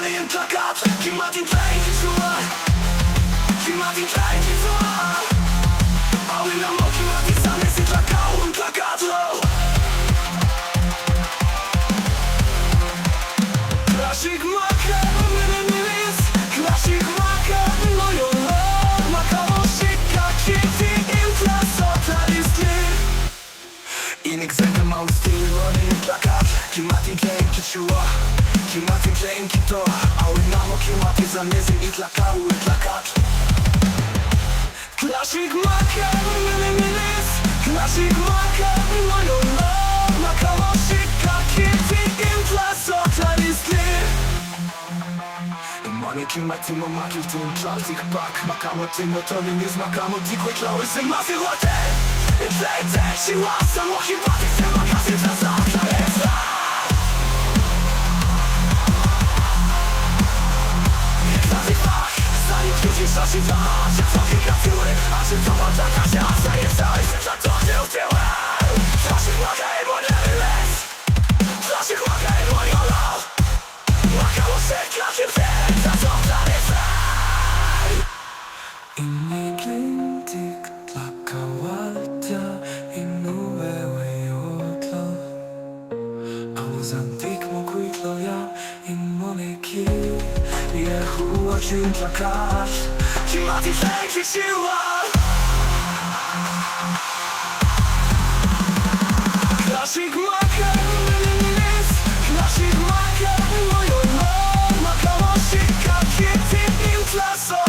Money in plakat כמעט עם פליין תצורה כמעט עם פליין תצורה העולים למות כמעט יסנס התלקה עם פלקט לא Classic marker, minimis Classic marker, no jolot Maka musika, kitty inflacionalistly I nigdy mały styl, Money in plakat כמעט עם פליין תצורה כמעט עם פליין כיתו העולים למות כמעט יסנס התלקה עם פלקט Classic marker, minimis Classic marker, no jolot Maka musika, kitty inflacionalistly Money כמעט עם המקיל תום כלל תקפק מקמותי נוטונים נזמקמותי כוי כלאוי זה מפי רוטה את זה שירה סמו כמעט זה מקסים תזרת לעצה תתפק סני תקוטי ששיטה שצורכי כפיורי השלטון דקה שעשה יצא איזה תתוח תאותירה תשיך מכה אין בו נרילס תשיך מכה אין בו נרילס מכה עושה כלכי Inni glintik tlakawalta Innuwe wejotla Auzantik mokuitlo ja Inmoneki Jehu oczyn plakat כמעט יפלג ושירה Classic marker, minimis Classic marker, no jolot Maka musika, kitty inflación